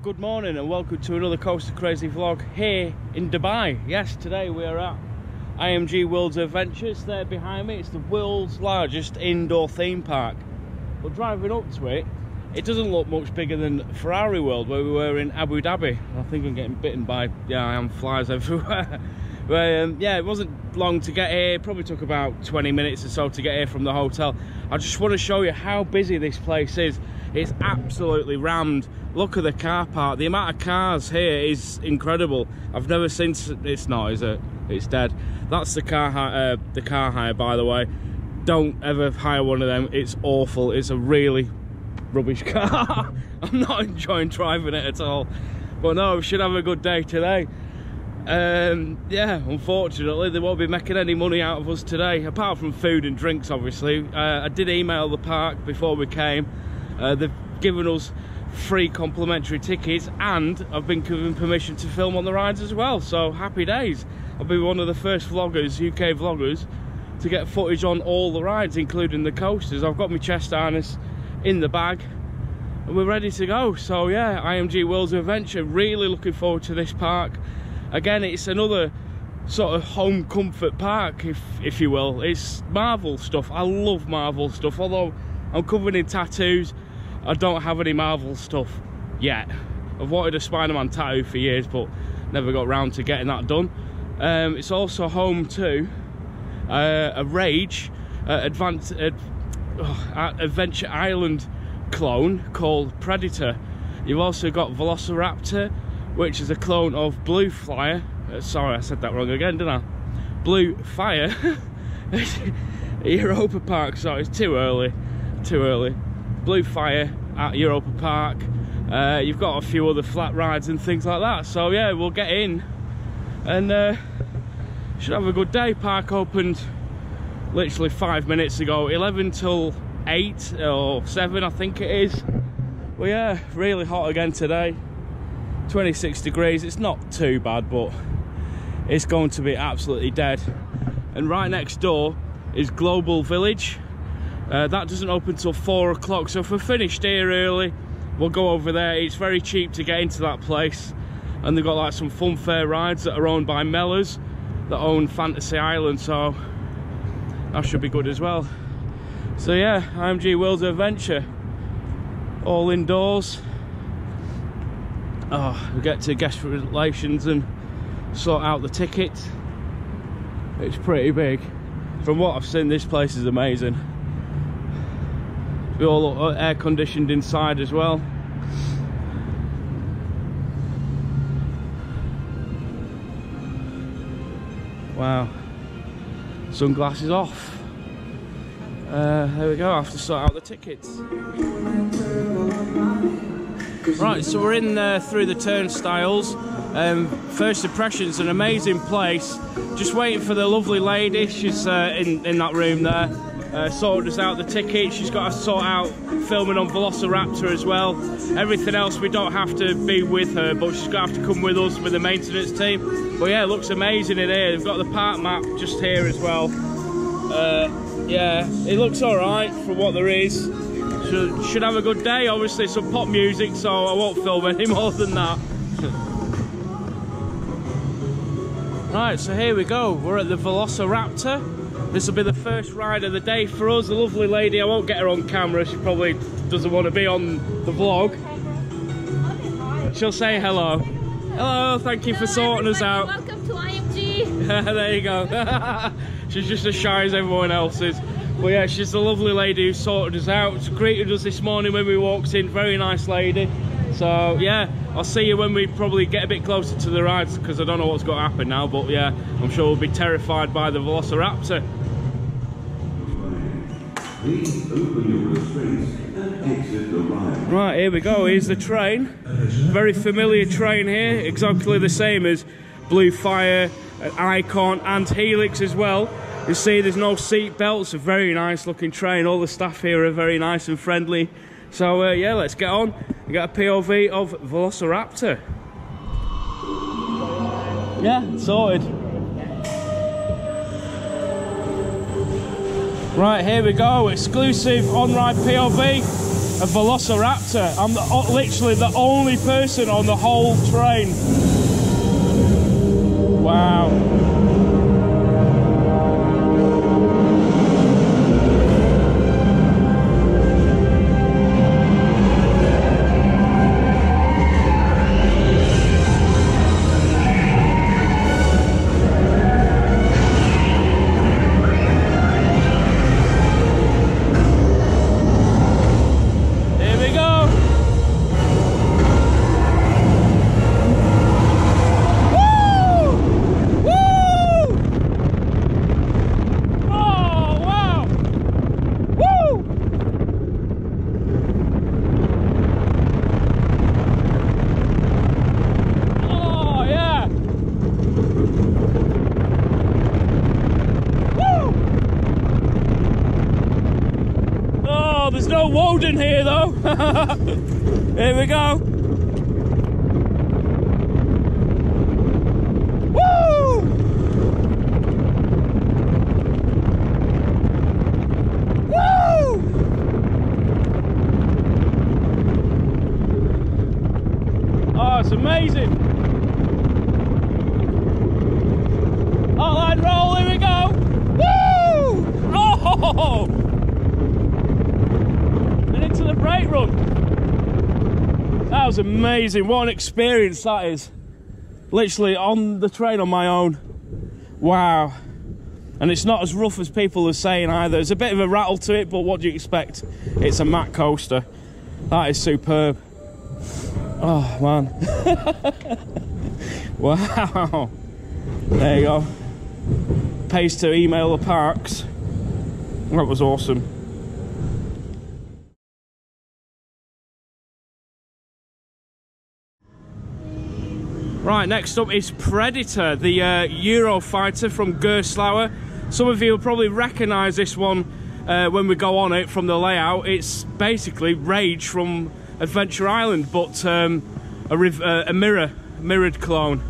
Good morning and welcome to another Coaster Crazy vlog here in Dubai. Yes, today we are at IMG Worlds of Adventure. It's there behind me. It's the world's largest indoor theme park. But driving up to it, it doesn't look much bigger than Ferrari World where we were in Abu Dhabi. I think I'm getting bitten by, I am, flies everywhere. But yeah, it wasn't long to get here. It probably took about 20 minutes or so to get here from the hotel. I just want to show you how busy this place is. It's absolutely rammed. Look at the car park. The amount of cars here is incredible. I've never seen. It's not, is it? It's dead. That's the car hire, by the way. Don't ever hire one of them. It's awful. It's a really rubbish car. I'm not enjoying driving it at all. But no, we should have a good day today. Yeah, unfortunately they won't be making any money out of us today, apart from food and drinks, obviously. I did email the park before we came. They've given us free complimentary tickets and I've been given permission to film on the rides as well, so happy days. I'll be one of the first vloggers, UK vloggers, to get footage on all the rides, including the coasters. I've got my chest harness in the bag and we're ready to go. So yeah, IMG Worlds of Adventure, really looking forward to this park. Again, it's another sort of home comfort park, if you will. It's Marvel stuff. I love Marvel stuff, although I'm covered in tattoos. I don't have any Marvel stuff yet. I've wanted a Spider-Man tattoo for years, but never got round to getting that done. It's also home to a Rage Adventure Island clone called Predator. You've also got Velociraptor, which is a clone of Blue Flyer. Sorry, I said that wrong again, didn't I? Blue Fire. Europa Park, so it's too early. Blue Fire at Europa Park. You've got a few other flat rides and things like that. So yeah, we'll get in and should have a good day. Park opened literally 5 minutes ago, 11 till 8 or 7 I think it is. Well yeah, really hot again today. 26 degrees. It's not too bad, but it's going to be absolutely dead. And right next door is Global Village. That doesn't open till 4 o'clock, so if we're finished here early, we'll go over there. It's very cheap to get into that place, and they've got like some fun fair rides that are owned by Mellors that own Fantasy Island, so that should be good as well. So yeah, IMG Worlds of Adventure, all indoors. Oh, we get to guest relations and sort out the tickets. It's pretty big. From what I've seen, this place is amazing. We all air conditioned inside as well. Wow. Sunglasses off. There we go, I have to sort out the tickets. Right, so we're in through the turnstiles. First impressions, an amazing place. Just waiting for the lovely lady. She's in that room there. Sorted us out the ticket. She's got to sort out filming on Velociraptor as well. Everything else we don't have to be with her, but she's got to have to come with us with the maintenance team. But yeah, it looks amazing in here. They've got the park map just here as well. Yeah, it looks alright for what there is. Should have a good day. Obviously some pop music, so I won't film any more than that. Right, so here we go. We're at the Velociraptor. This will be the first ride of the day for us. The lovely lady, I won't get her on camera. She probably doesn't want to be on the vlog. She'll say hello. Hello, thank you for sorting us out. Welcome to IMG. There you go. She's just as shy as everyone else is. But yeah, she's the lovely lady who sorted us out. She greeted us this morning when we walked in. Very nice lady. So yeah, I'll see you when we probably get a bit closer to the rides, because I don't know what's going to happen now. But yeah, I'm sure we'll be terrified by the Velociraptor. Please open your restraints and exit the ride. Right, here we go. Here's the train. Very familiar train here. Exactly the same as Blue Fire, Icon and Helix as well. You see there's no seat belts. A very nice looking train. All the staff here are very nice and friendly. So yeah, let's get on and get a POV of Velociraptor. Yeah, sorted. Right, here we go. Exclusive on-ride POV. a Velociraptor. I'm literally the only person on the whole train. Wow. There's no Woden here though. Here we go. Woo! Woo! Oh, it's amazing. Hotline roll, here we go. Woo! Oh! To the brake run. That was amazing. What an experience that is. Literally on the train on my own. Wow. And it's not as rough as people are saying either. There's a bit of a rattle to it, but what do you expect? It's a matte coaster. That is superb. Oh man. Wow. There you go. Pays to email the parks. That was awesome. Right, next up is Predator, the Eurofighter from Gerstlauer. Some of you will probably recognise this one when we go on it from the layout. It's basically Rage from Adventure Island, but a mirrored clone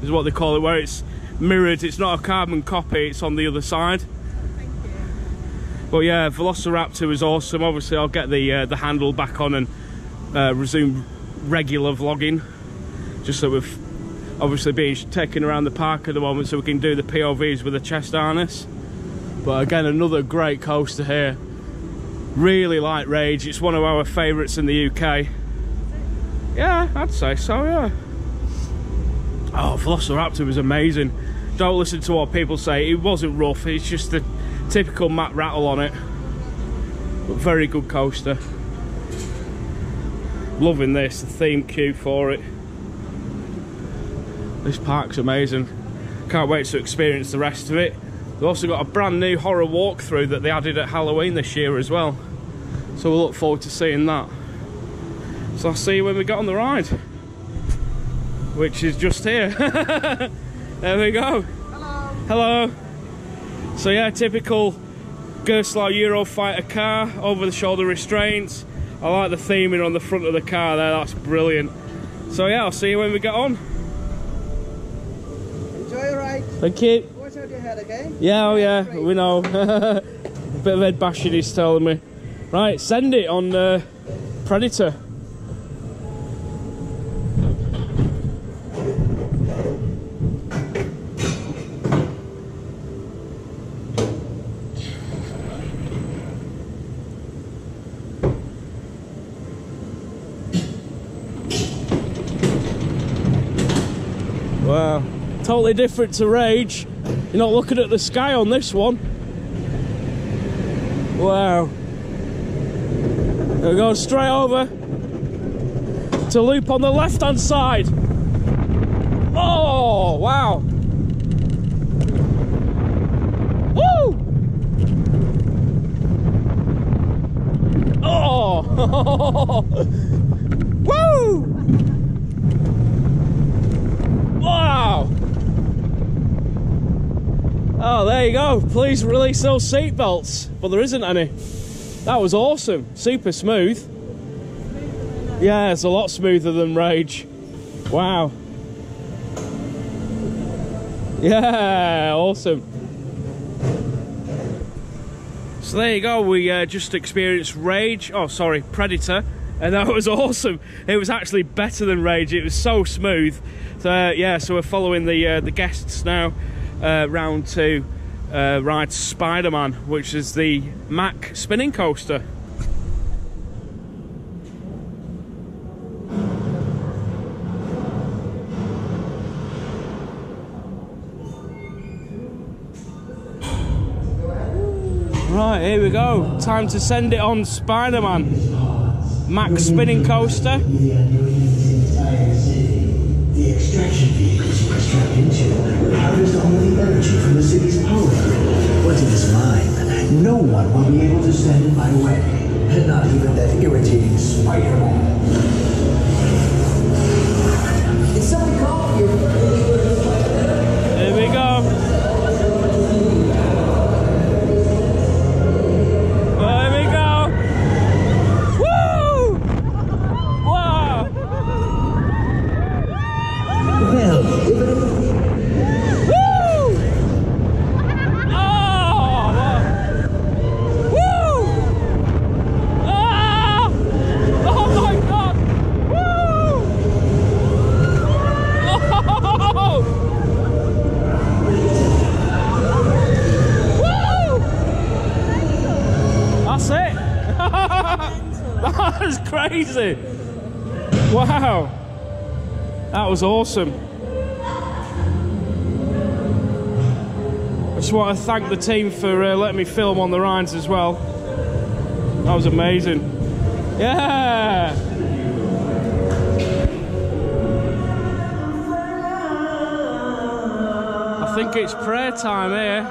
is what they call it, where it's mirrored. It's not a carbon copy, it's on the other side. Thank you. But yeah, Velociraptor was awesome. Obviously I'll get the handle back on and resume regular vlogging, just so we've obviously being taken around the park at the moment, so we can do the POVs with a chest harness. But again, another great coaster here. Really like Rage. It's one of our favourites in the UK. Yeah, I'd say so, yeah. Oh, Velociraptor was amazing. Don't listen to what people say. It wasn't rough. It's just the typical matte rattle on it. But very good coaster. Loving this, the theme queue for it. This park's amazing. Can't wait to experience the rest of it. They've also got a brand new horror walkthrough that they added at Halloween this year as well. So we'll look forward to seeing that. So I'll see you when we get on the ride, which is just here. There we go. Hello. Hello. So yeah, typical Gerstlauer Eurofighter car, over the shoulder restraints. I like the theming on the front of the car there, that's brilliant. So yeah, I'll see you when we get on. Enjoy your ride. Thank you. Watch out your head, okay? Yeah, oh yeah, we know. A bit of head bashing he's telling me. Right, send it on Predator. Wow, totally different to Rage. You're not looking at the sky on this one. Wow. We're going straight over to loop on the left hand side. Oh, wow. Woo! Oh! Woo! Wow! Oh, there you go. Please release those seatbelts. But there isn't any. That was awesome. Super smooth. Yeah, it's a lot smoother than Rage. Wow. Yeah, awesome. So there you go, we just experienced Rage, oh sorry, Predator, and that was awesome. It was actually better than Rage, it was so smooth. So yeah, so we're following the guests now round to ride Spider-Man, which is the Mack spinning coaster. Right, here we go. Time to send it on Spider-Man. Mack spinning coaster. The extraction vehicles you are strapped into will harvest all the energy from the city's power grid. Once it is mine, no one will be able to stand in my way. And not even that irritating Spider-Man. It's something called here. Here we go. Crazy! Wow, that was awesome. I just want to thank the team for letting me film on the rides as well. That was amazing. Yeah! I think it's prayer time here.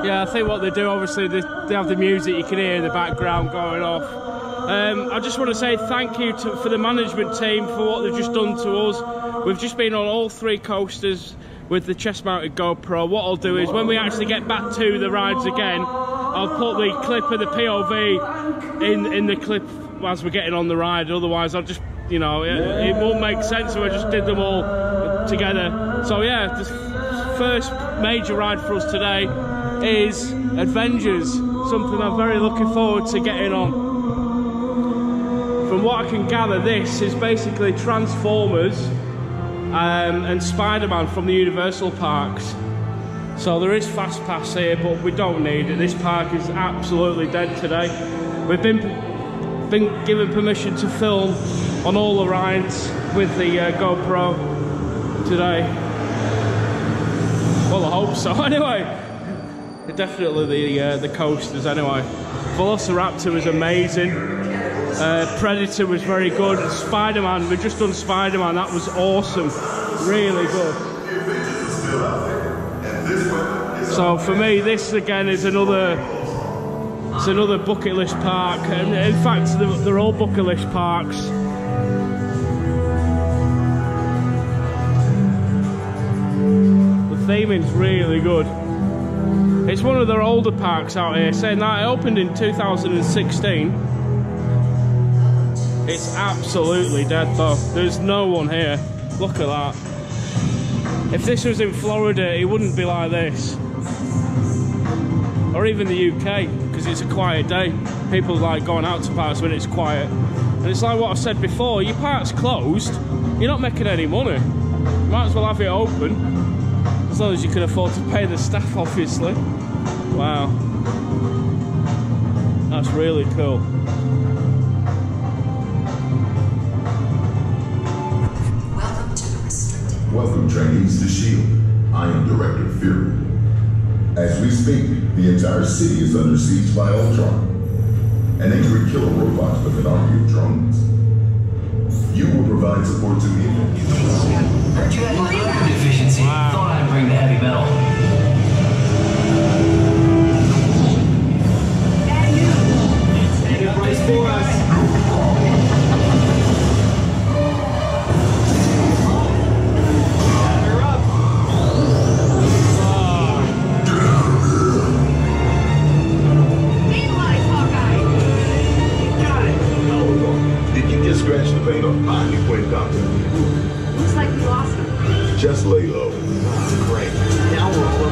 Yeah, I think what they do, obviously, they have the music you can hear in the background going off. I just want to say thank you for the management team for what they've just done to us. We've just been on all 3 coasters with the chest-mounted GoPro. What I'll do is when we actually get back to the rides again, I'll put the clip of the POV in the clip as we're getting on the ride. Otherwise, I'll just, you know, it won't make sense if I just did them all together. So yeah, the first major ride for us today is Avengers, something I'm very looking forward to getting on. From what I can gather, this is basically Transformers and Spider-Man from the Universal parks. So there is Fast Pass here, but we don't need it. This park is absolutely dead today. We've been given permission to film on all the rides with the GoPro today. Well, I hope so. Anyway, definitely the coasters anyway. Velociraptor was amazing. Predator was very good. Spider-Man, we've just done Spider-Man, that was awesome. Really good. So for me, this again is another bucket list park. And in fact, they're all bucket list parks. The theming's really good. It's one of their older parks out here, saying that it opened in 2016. It's absolutely dead though. There's no one here. Look at that. If this was in Florida, it wouldn't be like this. Or even the UK, because it's a quiet day. People like going out to parks when it's quiet. And it's like what I've said before, your park's closed, you're not making any money. You might as well have it open. As long as you can afford to pay the staff, obviously. Wow. That's really cool. Welcome, trainees, to S.H.I.E.L.D. I am Director Fury. As we speak, the entire city is under siege by Ultron, an angry killer robot with an army of drones. You will provide support to me. Heard you had a deficiency. Wow. Thought I'd bring the heavy metal. Brace for us. Scratch the paint off my new twin copter. Looks like we lost him. Just lay low. Great. Now we're all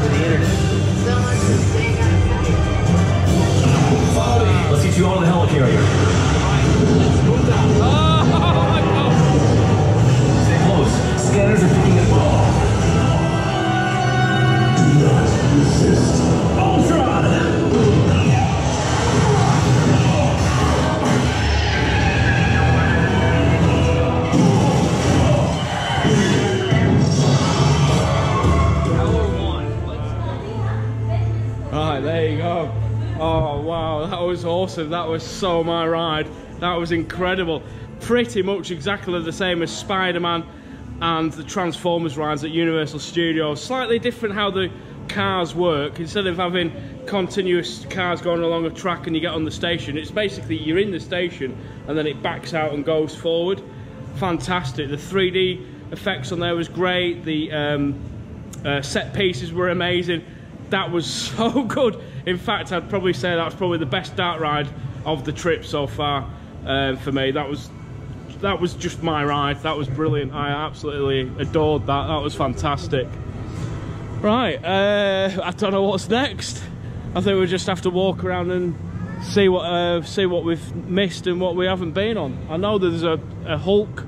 Right, there you go. Oh wow, that was awesome. That was so my ride. That was incredible. Pretty much exactly the same as Spider-Man and the Transformers rides at Universal Studios. Slightly different how the cars work. Instead of having continuous cars going along a track and you get on the station, it's basically you're in the station and then it backs out and goes forward. Fantastic. The 3D effects on there was great. The set pieces were amazing. That was so good. In fact, I'd probably say that's probably the best dart ride of the trip so far for me. That was just my ride. That was brilliant. I absolutely adored that. That was fantastic. Right, I don't know what's next. I think we'll just have to walk around and see what we've missed and what we haven't been on. I know there's a Hulk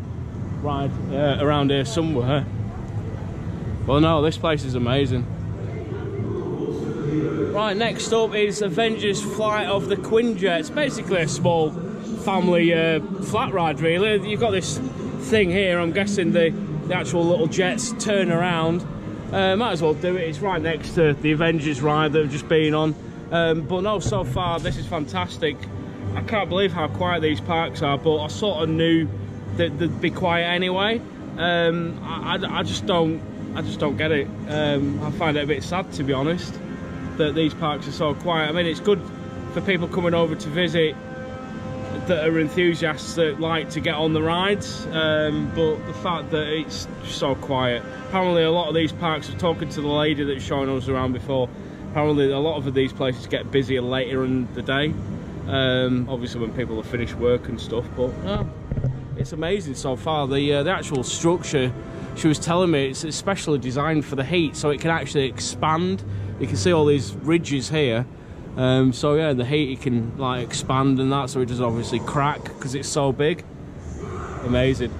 ride around here somewhere. Well, no, this place is amazing. Right, next up is Avengers Flight of the Quinjet. It's basically a small family flat ride, really. You've got this thing here. I'm guessing the actual little jets turn around. Might as well do it. It's right next to the Avengers ride that we've just been on. But no, so far this is fantastic. I can't believe how quiet these parks are, but I sort of knew that they'd be quiet anyway. I just don't get it. I find it a bit sad, to be honest, that these parks are so quiet. I mean, it's good for people coming over to visit that are enthusiasts that like to get on the rides, but the fact that it's so quiet. Apparently a lot of these parks, are talking to the lady that's showing us around before, apparently a lot of these places get busier later in the day, obviously when people have finished work and stuff, but it's amazing so far. The actual structure, she was telling me, it's especially designed for the heat, so it can actually expand. You can see all these ridges here. So yeah, the heat it can like expand and that, so it doesn't obviously crack because it's so big. Amazing.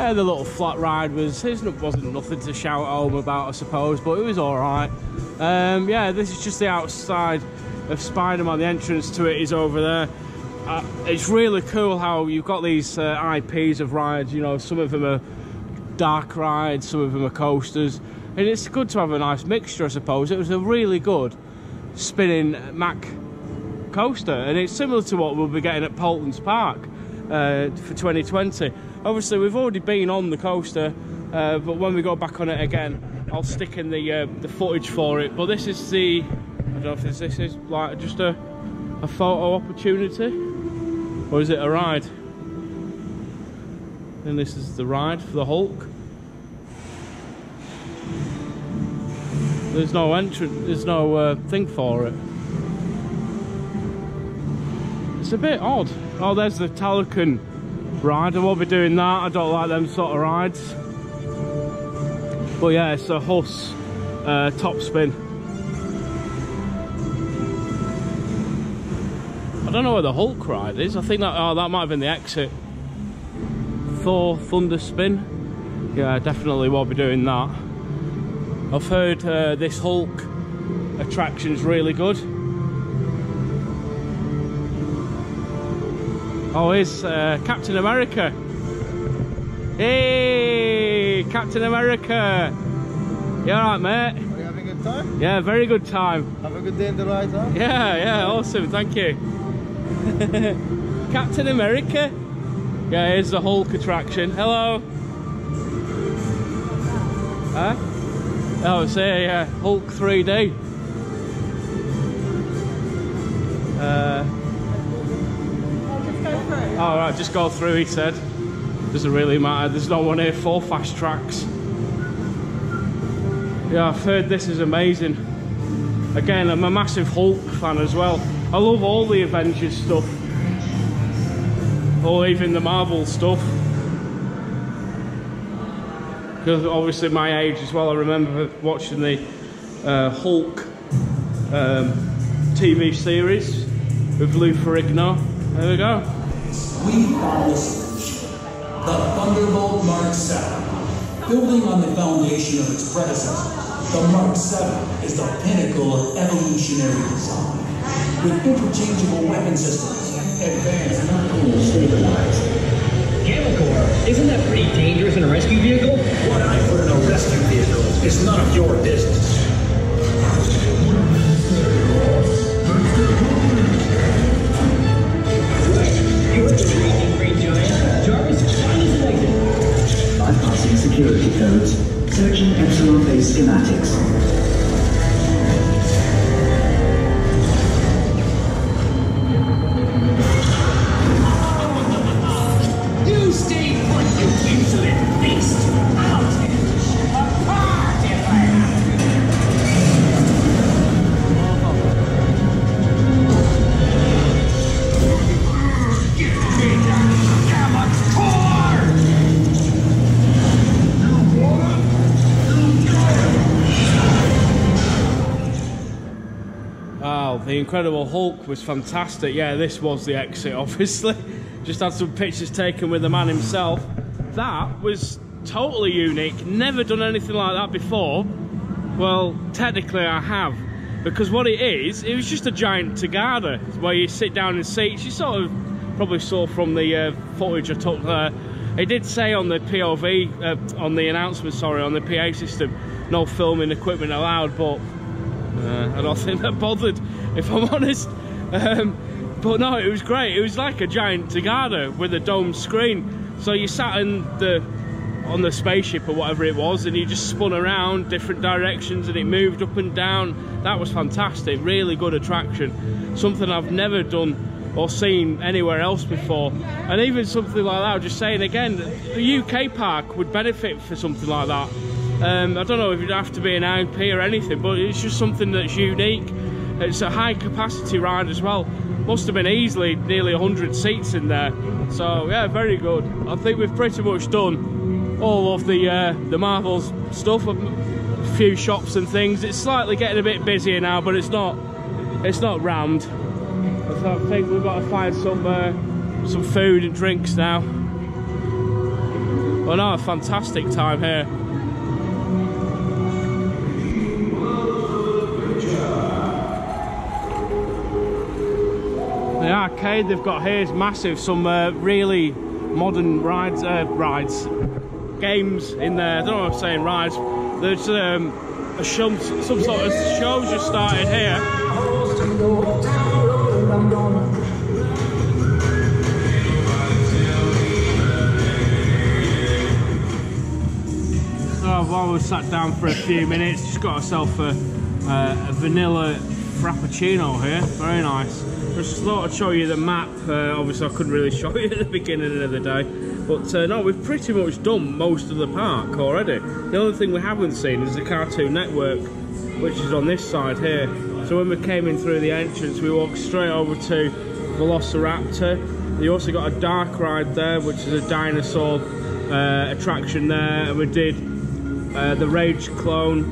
The little flat ride wasn't nothing to shout home about, I suppose, but it was all right. Yeah, this is just the outside of Spider-Man. The entrance to it is over there. It's really cool how you've got these IPs of rides. You know, some of them are dark rides, some of them are coasters, and it's good to have a nice mixture, I suppose. It was a really good spinning Mack coaster, and it's similar to what we'll be getting at Polton's Park for 2020. Obviously we've already been on the coaster, but when we go back on it again, I'll stick in the footage for it. But this is the, I don't know if this is like just a photo opportunity, or is it a ride? And this is the ride for the Hulk. There's no entrance, there's no thing for it. It's a bit odd. Oh, there's the Talocan ride. I won't be doing that. I don't like them sort of rides. But yeah, it's a Huss top spin. I don't know where the Hulk ride is. I think that, oh, that might have been the exit. Thor Thunder Spin. Yeah, definitely won't be doing that. I've heard this Hulk attraction's really good. Oh, here's Captain America. Hey, Captain America. You alright, mate? Are you having a good time? Yeah, very good time. Have a good day in the ride, huh? Yeah, awesome, thank you. Captain America. Yeah, here's the Hulk attraction. Hello. Huh? Oh, it's here, yeah. Hulk 3D. Oh right, just go through, he said. Doesn't really matter, there's no one here for fast tracks. Yeah, I've heard this is amazing. Again, I'm a massive Hulk fan as well. I love all the Avengers stuff. Or even the Marvel stuff. Because obviously my age as well, I remember watching the Hulk TV series with Lou Ferrigno. There we go. We are the Thunderbolt Mark 7. Building on the foundation of its predecessor, the Mark 7 is the pinnacle of evolutionary design. With interchangeable weapon systems, advanced nuclear stabilized. Gamma Core, isn't that pretty dangerous in a rescue vehicle? What I put in a rescue vehicle is none of your business. You're the raging great giant. Jarvis, find us an exit. Bypassing security codes. Searching Epsilon-based schematics. You stay put, you insolent beast. I'll tear you apart if I have to. Get me down, Gamma Core! Oh, the Incredible Hulk was fantastic. Yeah, this was the exit, obviously. Just had some pictures taken with the man himself. That was totally unique. Never done anything like that before. Well, technically I have. Because what it was just a giant Tagada, where you sit down in seats. You sort of probably saw from the footage I took there. It did say on the POV, on the announcement, sorry, on the PA system, no filming equipment allowed, but I don't think that bothered, if I'm honest. But no, it was great. It was like a giant Tagada with a domed screen. So you sat on the spaceship or whatever it was, and you just spun around different directions and it moved up and down. That was fantastic. Really good attraction. Something I've never done or seen anywhere else before. And even something like that, I'm just saying again, the UK park would benefit for something like that. I don't know if you'd have to be an IP or anything, but it's just something that's unique. It's a high capacity ride as well. Must have been easily nearly 100 seats in there. So yeah, very good. I think we've pretty much done all of the Marvel's stuff. A few shops and things. It's slightly getting a bit busier now, but it's not rammed. So I think we've got to find some food and drinks now. Well, no, a fantastic time here. The arcade they've got here is massive. Some really modern games in there. I don't know what I'm saying, rides. There's some sort of show just started here. So I've always sat down for a few minutes, just got myself a vanilla frappuccino here, very nice. Just thought I'd show you the map. Obviously I couldn't really show you at the beginning of the day, but no, we've pretty much done most of the park already. The only thing we haven't seen is the Cartoon Network, which is on this side here. So when we came in through the entrance, we walked straight over to Velociraptor. You also got a dark ride there, which is a dinosaur attraction there, and we did the Rage Clone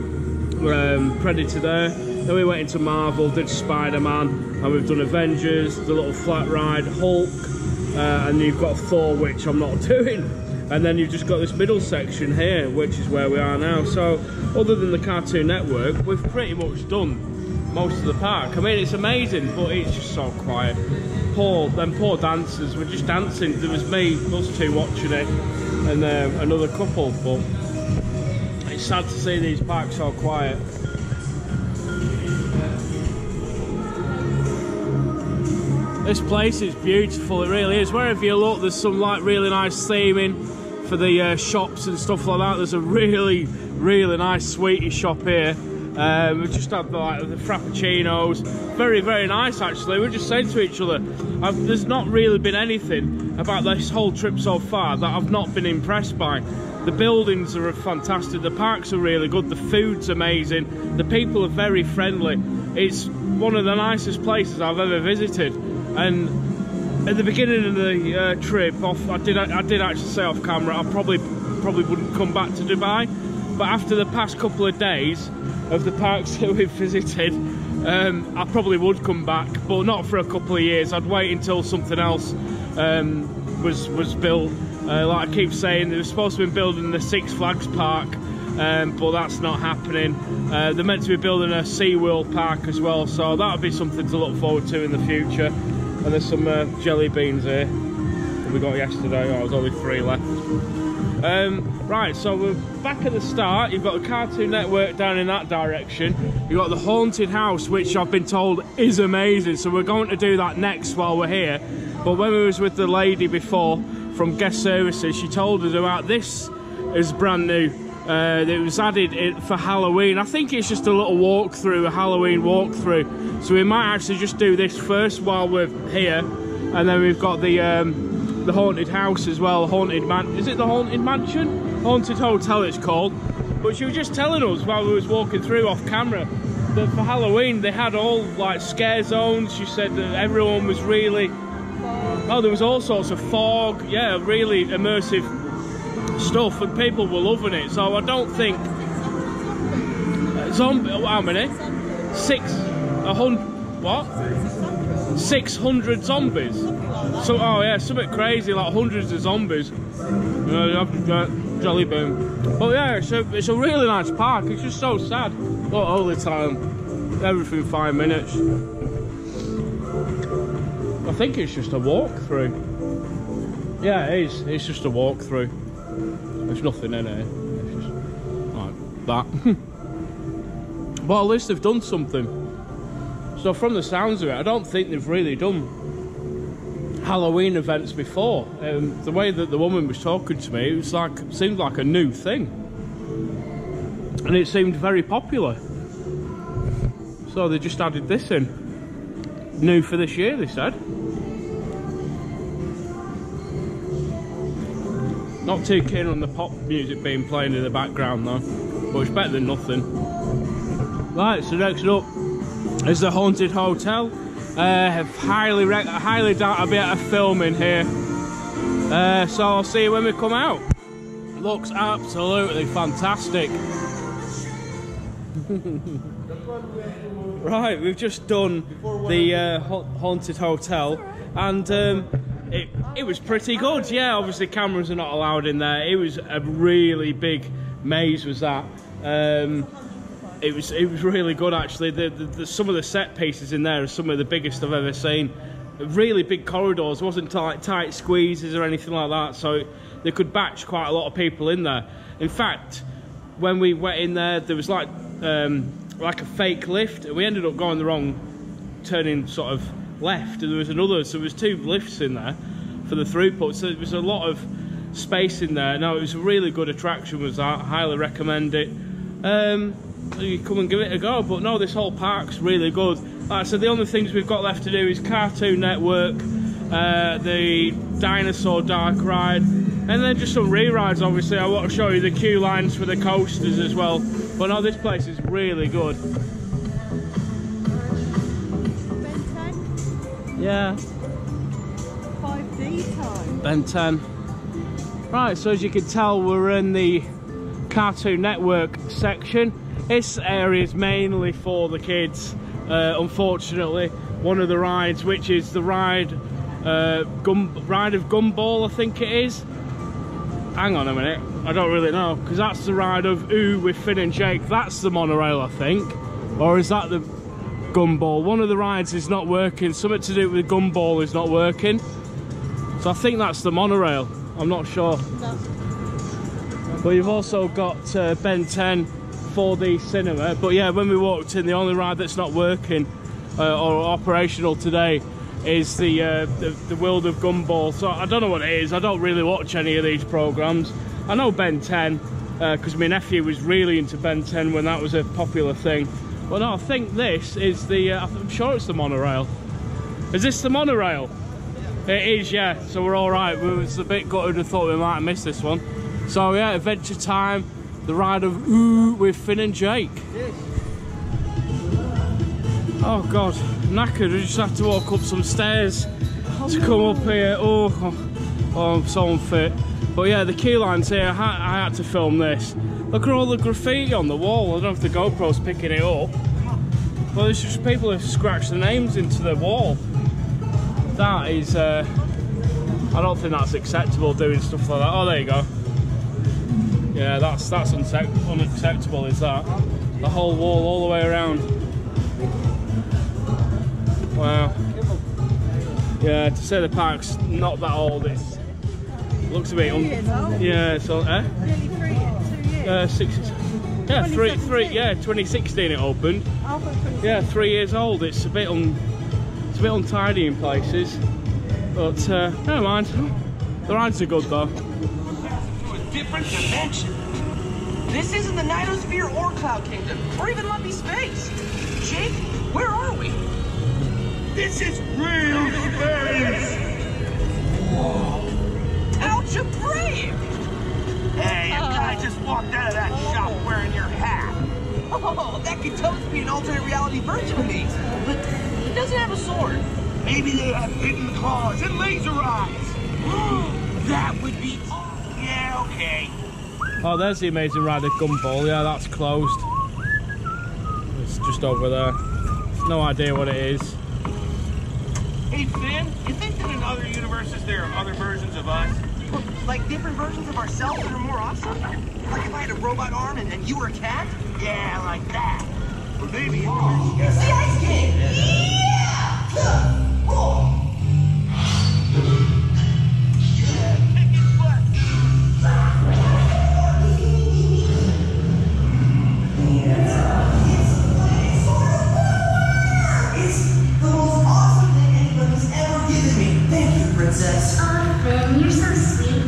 Predator there. Then we went into Marvel, did Spider-Man, and we've done Avengers, the little flat ride, Hulk, and you've got Thor, which I'm not doing. And then you've just got this middle section here, which is where we are now. So, other than the Cartoon Network, we've pretty much done most of the park. I mean, it's amazing, but it's just so quiet. Them poor dancers were just dancing. There was me, us two watching it, and another couple, but it's sad to see these parks so quiet. This place is beautiful, it really is. Wherever you look, there's some like really nice theming for the shops and stuff like that. There's a really nice sweetie shop here. We just had the frappuccinos. Very nice actually. We're just saying to each other, there's not really been anything about this whole trip so far that I've not been impressed by. The buildings are fantastic, the parks are really good, the food's amazing, the people are very friendly. It's one of the nicest places I've ever visited. And at the beginning of the trip, I did actually say off camera I probably wouldn't come back to Dubai. But after the past couple of days of the parks that we've visited, I probably would come back, but not for a couple of years. I'd wait until something else was built. Like I keep saying, they were supposed to be building the Six Flags park, but that's not happening. They're meant to be building a SeaWorld park as well, so that'll be something to look forward to in the future. And there's some jelly beans here that we got yesterday. Oh, there's only 3 left. Right, so we're back at the start. You've got the Cartoon Network down in that direction. You've got the haunted house, which I've been told is amazing, so we're going to do that next while we're here. But when we was with the lady before from guest services, she told us about this is brand new. It was added for Halloween. I think it's just a little walkthrough, a Halloween walkthrough. So we might actually just do this first while we're here, and then we've got the haunted house as well. Is it the haunted mansion? Haunted hotel it's called. But she was just telling us while we was walking through off camera that for Halloween they had all like scare zones. She said that everyone was really, oh, there was all sorts of fog, yeah, really immersive stuff, and people were loving it. So I don't think zombie, how many? 600 zombies. So, oh yeah, something crazy, like hundreds of zombies. Jelly bean. But yeah, it's a really nice park. It's just so sad. Not all the time. Everything 5 minutes. I think it's just a walkthrough. Yeah, it is. It's just a walkthrough. There's nothing in it. It's just like that. But at least they've done something. So from the sounds of it, I don't think they've really done Halloween events before. The way that the woman was talking to me, it was like, seemed like a new thing, and it seemed very popular. So they just added this in, new for this year, they said. Not too keen on the pop music being playing in the background though, but it's better than nothing. Right, so next up is the haunted hotel. Highly doubt I'll be able to film in here. So I'll see you when we come out. Looks absolutely fantastic. Right, we've just done the haunted hotel, and it was pretty good. Yeah, obviously cameras are not allowed in there. It was a really big maze, was that. It was really good actually. Some of the set pieces in there are some of the biggest I've ever seen. Really big corridors, wasn't tight squeezes or anything like that, so they could batch quite a lot of people in there. In fact, when we went in there, there was like a fake lift, and we ended up going the wrong, turning sort of left, and there was another, so there was 2 lifts in there for the throughput, so there was a lot of space in there. No, it was a really good attraction, was that. Highly recommend it. You come and give it a go. But no, this whole park's really good. Like I said, the only things we've got left to do is Cartoon Network, the Dinosaur Dark Ride, and then just some re-rides. Obviously I want to show you the queue lines for the coasters as well. But no, this place is really good. Yeah. 5D time. Ben 10. Right, so as you can tell, we're in the Cartoon Network section. This area is mainly for the kids. Unfortunately, one of the rides, which is the ride of Gumball, I think it is. Hang on a minute, I don't really know, because that's the ride of Ooh with Finn and Jake. That's the monorail, I think. Or is that the Gumball? One of the rides is not working. Something to do with Gumball is not working. So I think that's the monorail. I'm not sure. No. But you've also got Ben 10 4D cinema. But yeah, when we walked in, the only ride that's not working or operational today is the World of Gumball. So I don't know what it is. I don't really watch any of these programs. I know Ben 10 because my nephew was really into Ben 10 when that was a popular thing. But no, I think this is the I'm sure it's the monorail. Is this the monorail? It is, yeah. So we're all right. We was a bit gutted and thought we might have missed this one. So yeah, Adventure Time, the ride of Ooh with Finn and Jake. Yes. Oh God, knackered. We just have to walk up some stairs to come up here. Oh, I'm so unfit. But yeah, the queue line's here. I had to film this. Look at all the graffiti on the wall. I don't know if the GoPro's picking it up. Well, there's just people who've scratched their names into the wall. That is, I I don't think that's acceptable doing stuff like that. Oh, there you go. Yeah, that's unacceptable, is that? The whole wall all the way around. Wow. Yeah, to say the park's not that old, it looks a bit... yeah, so... Nearly 2 years. 2016 it opened. Yeah, 3 years old. It's a bit untidy in places, but never mind. The rides are good though. To a different dimension. This isn't the Nightosphere or Cloud Kingdom, or even Lovey Space. Jake, where are we? This is real space. Ouch, brave! Hey, a guy just walked out of that shop wearing your hat. Oh, that could totally be an alternate reality version of me. But he doesn't have a sword. Maybe they have hidden claws and laser eyes. That would be... yeah, okay. Oh, there's the amazing ride of Gumball. Yeah, that's closed. It's just over there. No idea what it is. Hey, Finn, you think that in other universes there are other versions of us? Like different versions of ourselves that are more awesome? Like if I had a robot arm and you were a cat? Yeah, like that. Or maybe... It's the Ice King! Yeah! Oh. Kick his butt! It's the most awesome thing anybody's ever given me. Thank you, Princess. Finn, you're so sweet.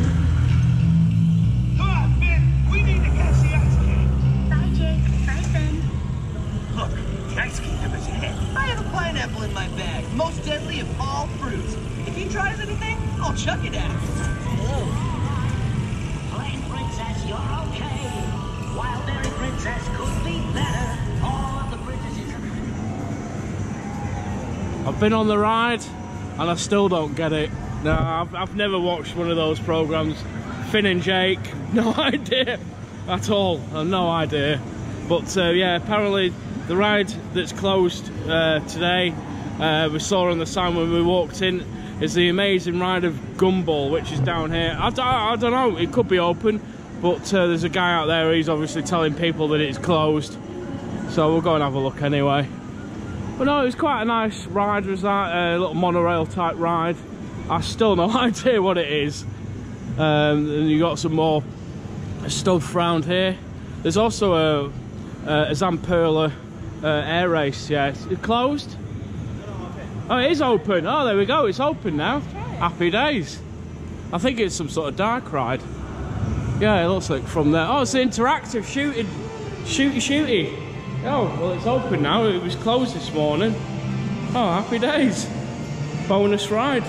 Come on, Finn! We need to catch the Ice King! Bye, Jake. Bye, Finn. Look, the Ice Kingdom is ahead. I have a pineapple in my bag, most deadly of all fruits. If he tries anything, I'll chuck it at him. Plain Princess, you're okay. Wildberry Princess could be better. All of the princesses are... I've been on the ride and I still don't get it. No, I've never watched one of those programs. Finn and Jake, no idea at all. No idea. But yeah, apparently the ride that's closed today, we saw on the sign when we walked in, is the amazing ride of Gumball, which is down here. I don't know, it could be open, but there's a guy out there, he's obviously telling people that it's closed. So we'll go and have a look anyway. But no, it was quite a nice ride, was that? A little monorail type ride. I still no idea what it is. And you got some more stuff around here. There's also a Zamperla air race. Yeah, it's closed. Oh, it is open. Oh, there we go. It's open now. Happy days. I think it's some sort of dark ride. Yeah, it looks like from there. Oh, it's an interactive shooty. Oh, well, it's open now. It was closed this morning. Oh, happy days. Bonus ride.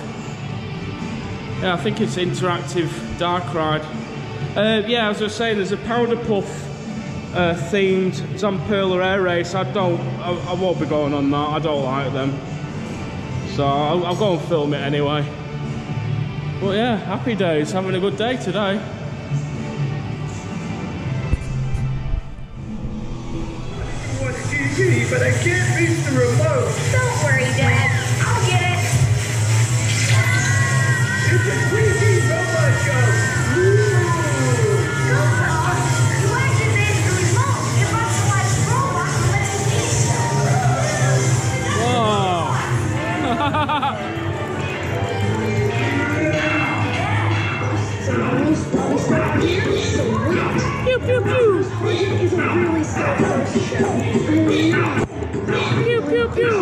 Yeah, I think it's interactive dark ride. Yeah, as I was saying, there's a Powder Puff themed Zamperla air race. I won't be going on that. I don't like them. So I'll go and film it anyway. But yeah, happy days. Having a good day today. But I can't reach the remote. Don't worry, Dad. I'll get it. It's a 3D robot show. GoPro, you activated the remote. It runs the live robot and lets you do Pew pew pew. Is a really so show. Pew pew pew.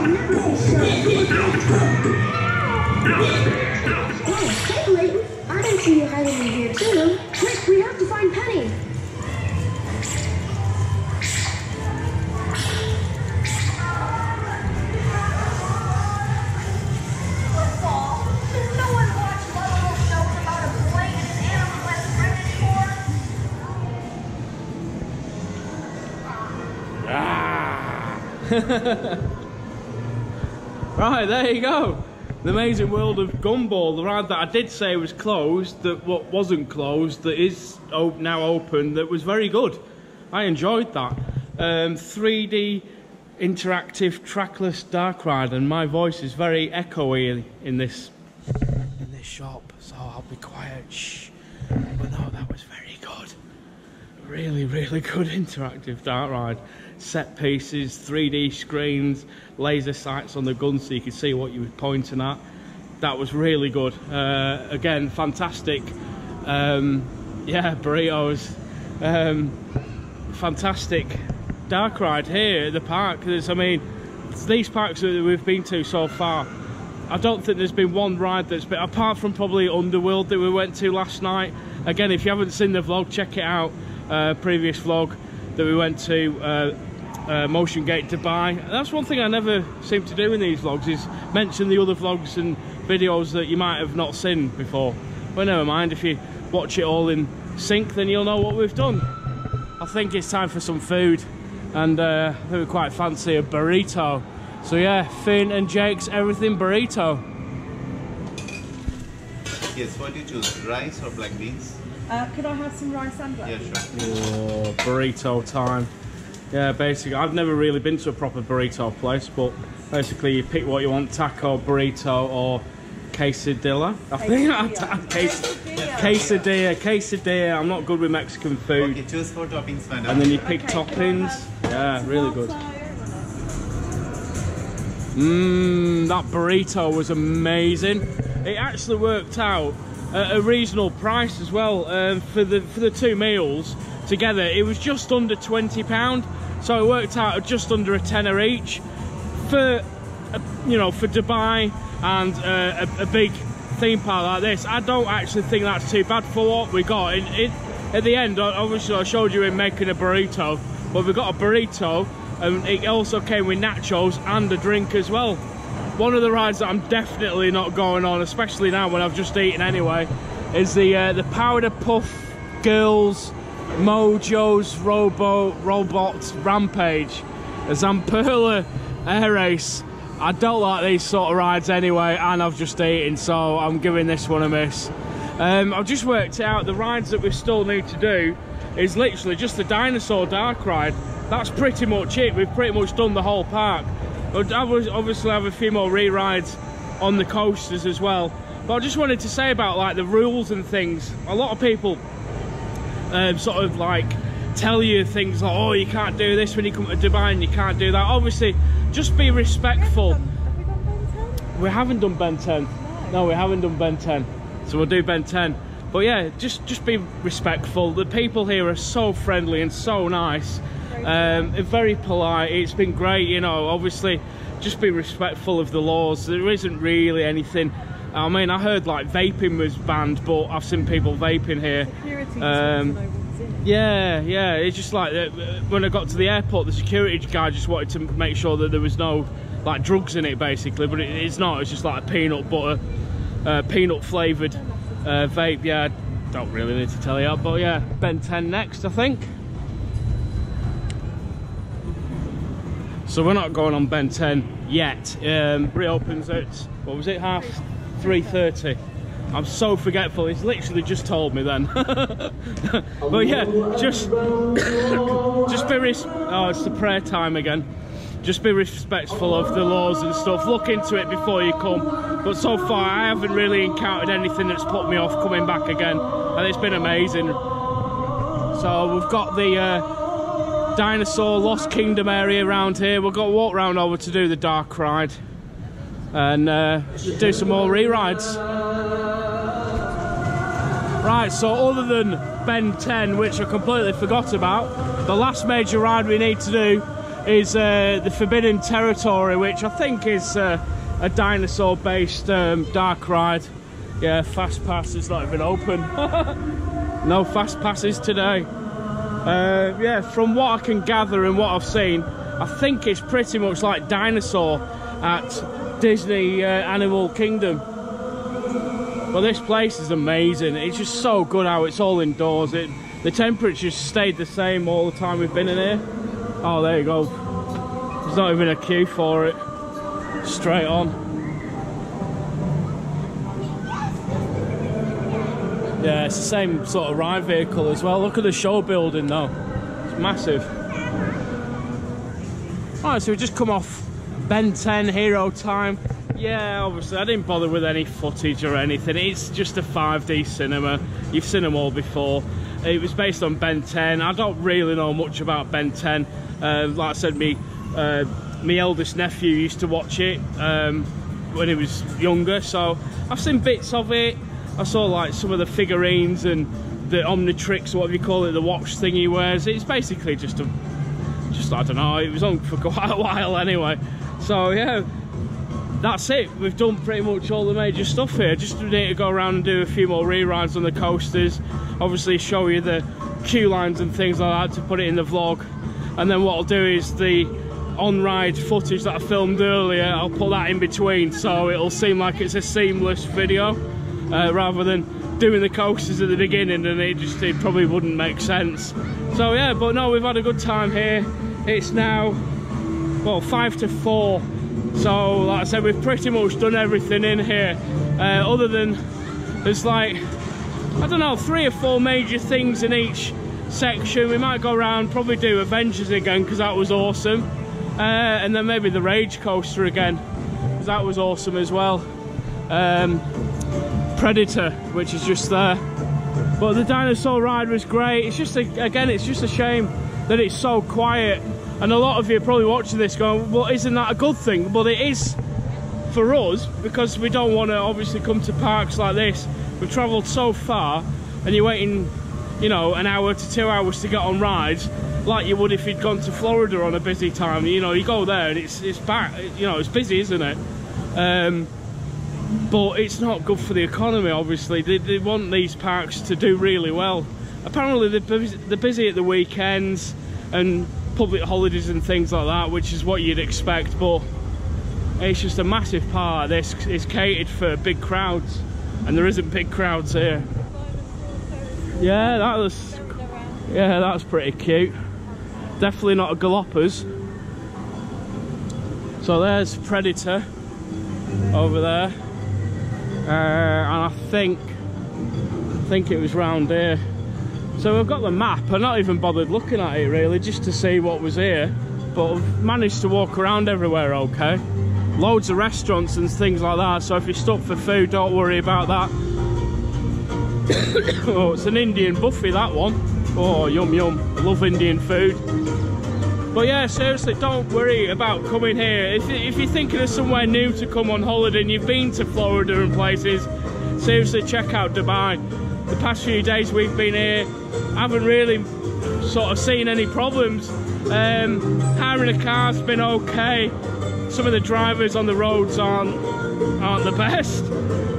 Oh, hey, Layton. I didn't see you hiding in here, too. Quick, we have to find Penny. Football? Does no one watch one little shows about a boy and his animal best friend anymore? Right, there you go. The amazing world of Gumball, the ride that I did say was closed, that what wasn't closed, that is now open, that was very good. I enjoyed that. 3D interactive trackless dark ride, and my voice is very echoey in this shop. so I'll be quiet. Shh. But no, that was very good. Really, really good interactive dark ride. Set pieces, 3D screens, laser sights on the gun so you could see what you were pointing at. That was really good. Again, fantastic. Yeah, burritos. Fantastic dark ride here at the park. I mean, these parks that we've been to so far, I don't think there's been one ride that's been, apart from probably Underworld that we went to last night. Again, if you haven't seen the vlog, check it out. Previous vlog that we went to Motion Gate Dubai. That's one thing I never seem to do in these vlogs, is mention the other vlogs and videos that you might have not seen before. But never mind, if you watch it all in sync, then you'll know what we've done. I think it's time for some food, and I think we quite fancy a burrito. So yeah, Finn and Jake's everything burrito. Yes, what do you choose, rice or black beans? Could I have some rice and black beans? Yeah, sure. Oh, burrito time. Yeah, basically, I've never really been to a proper burrito place, but basically you pick what you want, taco, burrito, or quesadilla. I think quesadilla. I'm not good with Mexican food. Okay, choose 4 toppings, madam. And then you pick toppings. Yeah, really good. That burrito was amazing. It actually worked out at a reasonable price as well. For the 2 meals together, it was just under £20. So it worked out at just under a tenner each for for Dubai and a big theme park like this. I don't actually think that's too bad for what we got. At the end, obviously I showed you in making a burrito, but we got a burrito, and it also came with nachos and a drink as well. One of the rides that I'm definitely not going on, especially now when I've just eaten anyway, is the Powder Puff Girls Mojo's Robot Rampage, a Zamperla Air Race. I don't like these sort of rides anyway, and I've just eaten, so I'm giving this one a miss. I've just worked out the rides that we still need to do is literally just the dinosaur dark ride. That's pretty much it. We've pretty much done the whole park. But I will obviously have a few more re-rides on the coasters as well. But I just wanted to say about like the rules and things. A lot of people sort of like tell you things like, oh, you can't do this when you come to Dubai and you can't do that. Obviously, just be respectful. We haven't done Ben 10. No, we haven't done Ben 10. So we'll do Ben 10. But yeah, just be respectful. The people here are so friendly and so nice. Very polite. It's been great, you know. Obviously, just be respectful of the laws. There isn't really anything. I mean, I heard like vaping was banned, but I've seen people vaping here. Yeah, it's just like when I got to the airport, the security guy just wanted to make sure that there was no like drugs in it, basically. But it's not. It's just like a peanut butter, peanut flavoured vape. Yeah, I don't really need to tell you that, but yeah, Ben 10 next, I think. So we're not going on Ben 10 yet. Reopens at, what was it, 3:30. I'm so forgetful. He's literally just told me then. But yeah, just be oh, it's the prayer time again. Just be respectful of the laws and stuff. Look into it before you come. But so far, I haven't really encountered anything that's put me off coming back again, and it's been amazing. So we've got the dinosaur Lost Kingdom area around here. We've got to walk round over to do the dark ride and do some more re-rides. Right, so other than Ben 10, which I completely forgot about, the last major ride we need to do is the Forbidden Territory, which I think is a dinosaur based dark ride. Yeah, fast pass is not even open. No fast passes today. Yeah, from what I can gather and what I've seen, I think it's pretty much like Dinosaur at Disney Animal Kingdom. But this place is amazing. It's just so good how it's all indoors. The temperature's stayed the same all the time we've been in here. Oh, there you go. There's not even a queue for it. Straight on. Yeah, it's the same sort of ride vehicle as well. Look at the show building though. It's massive. Alright, so we've just come off Ben 10 Hero Time. Yeah, obviously I didn't bother with any footage or anything. It's just a 5D cinema. You've seen them all before. It was based on Ben 10. I don't really know much about Ben 10. Like I said, my eldest nephew used to watch it when he was younger, so I've seen bits of it. I saw like some of the figurines and the Omnitrix, whatever you call it, the watch thing he wears. It's basically just I don't know, it was on for quite a while anyway. So yeah, that's it. We've done pretty much all the major stuff here. Just need to go around and do a few more re-rides on the coasters. Obviously show you the queue lines and things like that to put it in the vlog. And then what I'll do is the on-ride footage that I filmed earlier, I'll put that in between, so it'll seem like it's a seamless video, rather than doing the coasters at the beginning, and it probably wouldn't make sense. So yeah, but no, we've had a good time here. It's now, well, 5 to 4. So like I said, we've pretty much done everything in here, other than there's like, I don't know, 3 or 4 major things in each section. We might go around, probably do Avengers again because that was awesome, and then maybe the Rage Coaster again because that was awesome as well. Predator, which is just there, but the dinosaur ride was great. It's just again, it's just a shame that it's so quiet, and a lot of you are probably watching this going, well, isn't that a good thing? But it is for us, because we don't want to obviously come to parks like this. We've travelled so far and you're waiting, you know, an hour to 2 hours to get on rides like you would if you'd gone to Florida on a busy time. You know, you go there and it's back, you know, it's busy, isn't it? But it's not good for the economy, obviously. They want these parks to do really well. Apparently they're busy at the weekends and public holidays and things like that, which is what you'd expect, but it's just a massive part of this. It's catered for big crowds, and there isn't big crowds here. Yeah, that's pretty cute. Definitely not a Galapagos. So there's Predator over there, and I think it was round here. So we've got the map. I'm not even bothered looking at it really, just to see what was here, but I've managed to walk around everywhere okay. Loads of restaurants and things like that, so if you're stuck for food, don't worry about that. Oh, it's an Indian buffet, that one. Oh, yum yum. I love Indian food. But yeah, seriously, don't worry about coming here. If you're thinking of somewhere new to come on holiday and you've been to Florida and places, seriously check out Dubai. The past few days we've been here, I haven't really sort of seen any problems. Hiring a car's been okay. Some of the drivers on the roads aren't the best.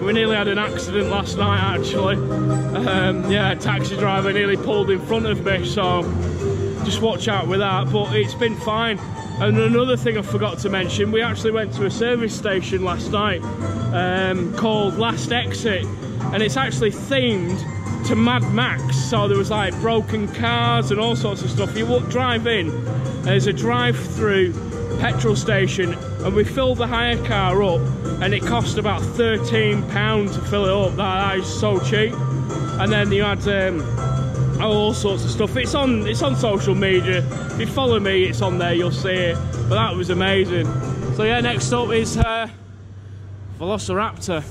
We nearly had an accident last night actually. Yeah, a taxi driver nearly pulled in front of me, so just watch out with that, but it's been fine. And another thing I forgot to mention, we actually went to a service station last night called Last Exit, and it's actually themed to Mad Max, so there was like broken cars and all sorts of stuff. You drive in, there's a drive-through petrol station, and we filled the hire car up and it cost about £13 to fill it up. That is so cheap. And then you had all sorts of stuff. It's on social media. If you follow me, it's on there, you'll see it. But that was amazing. So yeah, next up is Velociraptor.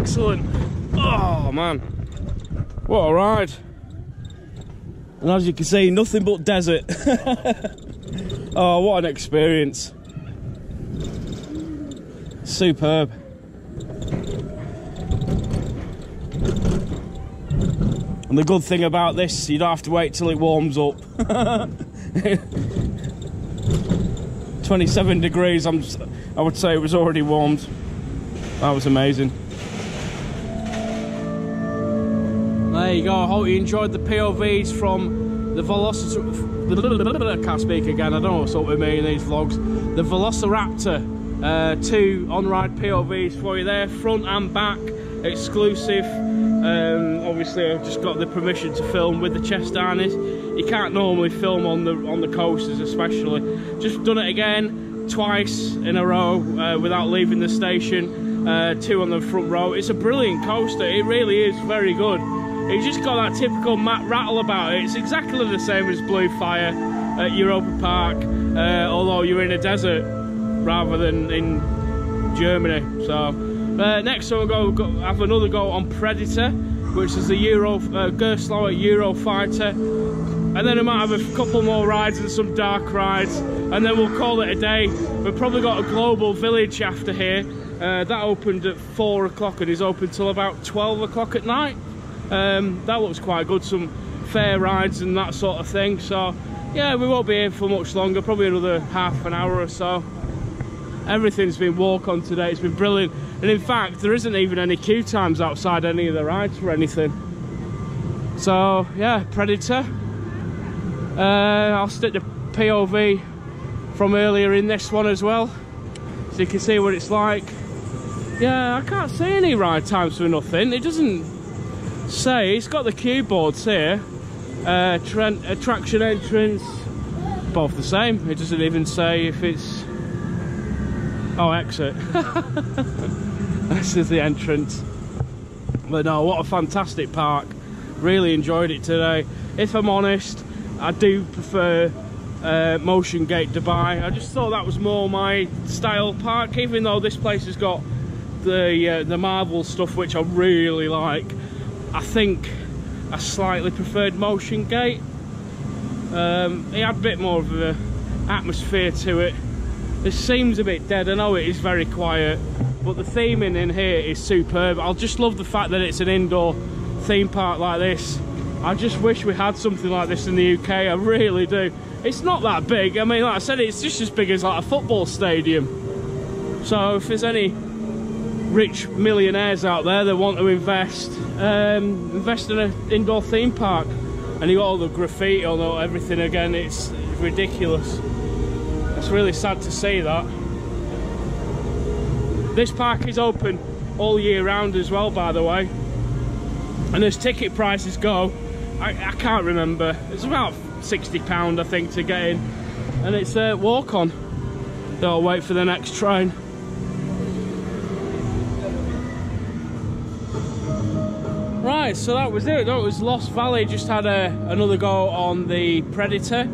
excellent. Oh man, what a ride. And as you can see, nothing but desert. Oh, what an experience. Superb. And the good thing about this, you don't have to wait till it warms up. 27 degrees, I would say it was already warmed. That was amazing. There you go. I hope you enjoyed the POVs from the Velociraptor. I can't speak again. I don't know what's up with me in these vlogs. The Velociraptor. 2 on-ride POVs for you there, front and back, exclusive. Obviously, I've just got the permission to film with the chest harness. You can't normally film on the coasters, especially. Just done it again twice in a row without leaving the station. 2 on the front row. It's a brilliant coaster. It really is very good. It's just got that typical mat rattle about it. It's exactly the same as Blue Fire at Europa Park, although you're in a desert rather than in Germany. So next time we'll go have another go on Predator, which is the Gerstlauer Eurofighter, and then I might have a couple more rides and some dark rides, and then we'll call it a day. We've probably got a global village after here. That opened at 4 o'clock and is open till about 12 o'clock at night. That looks quite good, some fair rides and that sort of thing. So yeah, we won't be here for much longer, probably another half an hour or so. Everything's been walk on today, it's been brilliant. And in fact, there isn't even any queue times outside any of the rides for anything. So yeah, Predator. I'll stick the POV from earlier in this one as well, so you can see what it's like. Yeah, I can't see any ride times for nothing. It doesn't say. It's got the cue boards here. Attraction entrance, both the same. It doesn't even say if it's... Oh, exit. This is the entrance. But no, what a fantastic park. Really enjoyed it today. If I'm honest, I do prefer Motion Gate Dubai. I just thought that was more my style park, even though this place has got the Marvel stuff, which I really like. I think I slightly preferred Motion Gate. It had a bit more of an atmosphere to it. This seems a bit dead. I know it is very quiet, but the theming in here is superb. I just love the fact that it's an indoor theme park like this. I just wish we had something like this in the UK. I really do. It's not that big. I mean, like I said, it's just as big as like a football stadium. So if there's any rich millionaires out there that want to invest in an indoor theme park, and you got all the graffiti on everything again, it's ridiculous. It's really sad to see that. This park is open all year round as well, by the way, and as ticket prices go, I can't remember, it's about £60 I think to get in, and it's a walk on. I'll wait for the next train. Right, so that was it. That was Lost Valley. Just had another go on the Predator,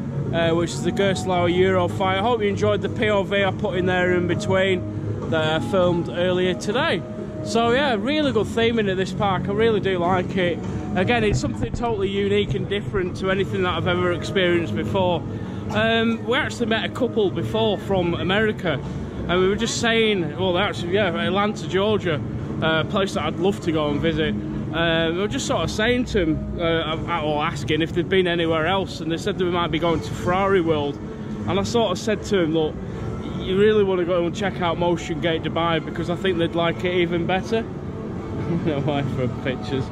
which is the Gerstlauer Eurofighter. I hope you enjoyed the POV I put in there in between that I filmed earlier today. So yeah, really good theming at this park. I really do like it. Again, it's something totally unique and different to anything that I've ever experienced before. We actually met a couple before from America, and we were just saying, well, actually, yeah, Atlanta, Georgia, a place that I'd love to go and visit. We were just sort of saying to them, or asking if they'd been anywhere else, and they said they might be going to Ferrari World. And I sort of said to them, look, you really want to go and check out Motion Gate Dubai, because I think they'd like it even better. No way for pictures.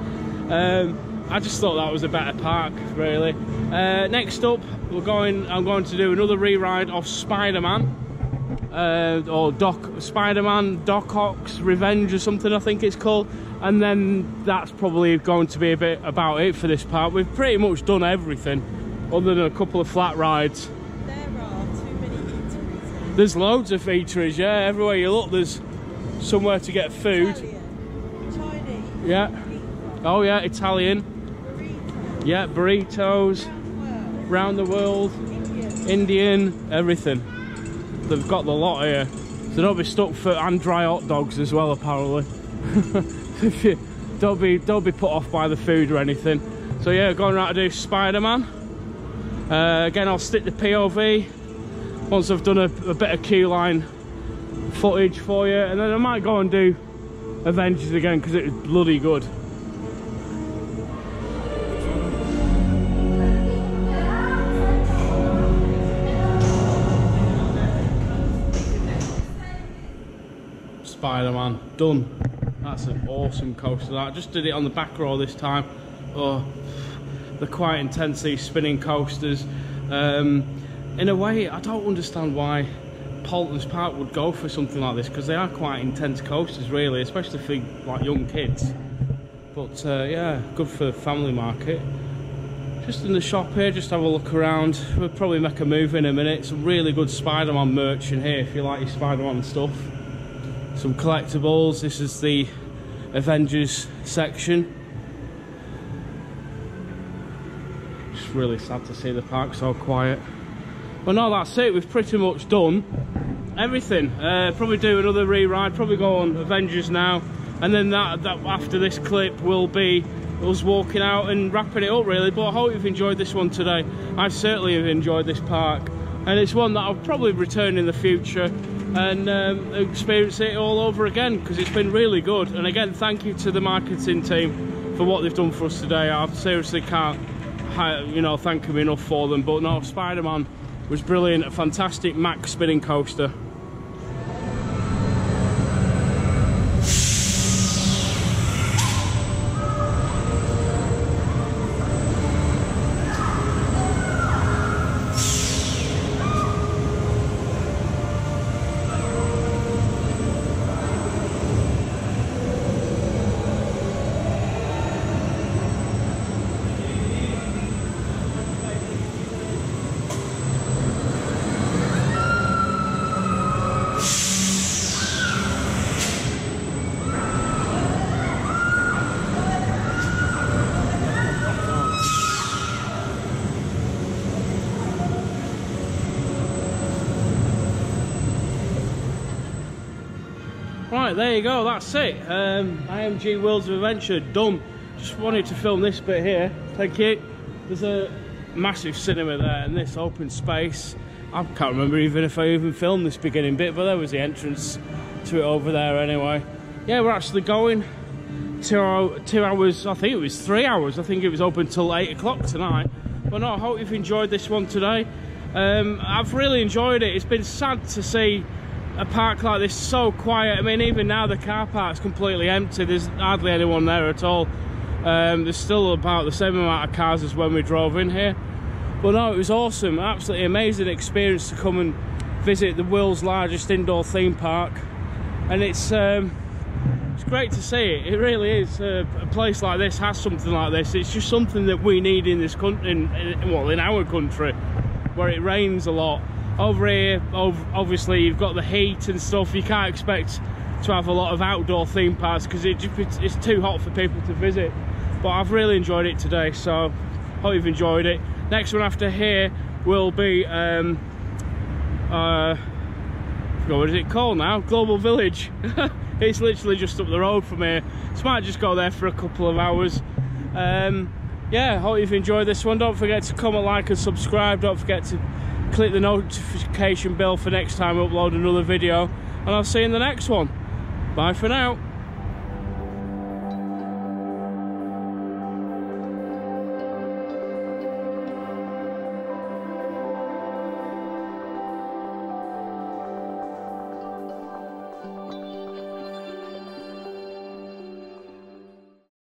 I just thought that was a better park, really. Next up, I'm going to do another re-ride of Spider-Man, or Spider-Man Doc Ock's Revenge or something, I think it's called. And then that's probably going to be a bit about it for this park. We've pretty much done everything, other than a couple of flat rides. There are too many eateries. There's loads of eateries, yeah. Everywhere you look, there's somewhere to get food. Italian, Chinese, yeah. Oh yeah, Italian. burritos. Yeah, burritos. Round the world. Indian, everything. They've got the lot here. So don't be stuck for and dry hot dogs as well, apparently. don't be put off by the food or anything. So yeah, going around to do Spider-Man. Again, I'll stick the POV once I've done a bit of queue-line footage for you, and then I might go and do Avengers again because it was bloody good. Spider-Man done. That's an awesome coaster. I just did it on the back row this time. Oh, they're quite intense, these spinning coasters. In a way, I don't understand why Paulton's Park would go for something like this, because they are quite intense coasters really, especially for like young kids. But yeah, good for the family market. Just in the shop here, just have a look around. We'll probably make a move in a minute. Some really good Spider-Man merch in here if you like your Spider-Man stuff. Some collectibles. This is the Avengers section. Just really sad to see the park so quiet. But no, that's it. We've pretty much done everything. Probably do another re-ride. Probably go on Avengers now, and then that after this clip will be us walking out and wrapping it up really. But I hope you've enjoyed this one today. I certainly have enjoyed this park, and it's one that I'll probably return in the future and experience it all over again, because it's been really good. And again, thank you to the marketing team for what they've done for us today. I seriously can't, you know, thank them enough for them. But no, Spider-Man was brilliant. A fantastic Mack spinning coaster. Right, there you go, that's it. IMG Worlds of Adventure done. Just wanted to film this bit here. Thank you. There's a massive cinema there and this open space. I can't remember even if I even filmed this beginning bit, but there was the entrance to it over there anyway. Yeah, we're actually going 2 hours, I think it was 3 hours. I think it was open till 8 o'clock tonight. But no, I hope you've enjoyed this one today. I've really enjoyed it. It's been sad to see a park like this so quiet. I mean, even now the car park's completely empty. There's hardly anyone there at all. There's still about the same amount of cars as when we drove in here. But no, it was awesome. Absolutely amazing experience to come and visit the world's largest indoor theme park. And it's great to see it. It really is. A place like this has something like this. It's just something that we need in this country, in our country, where it rains a lot. Over here, obviously, you've got the heat and stuff. You can't expect to have a lot of outdoor theme parks because it's too hot for people to visit. But I've really enjoyed it today, so hope you've enjoyed it. Next one after here will be, I forgot what is it called now? Global Village. It's literally just up the road from here, so I might just go there for a couple of hours. Yeah, hope you've enjoyed this one. Don't forget to comment, like and subscribe. Don't forget to click the notification bell for next time I upload another video, and I'll see you in the next one. Bye for now.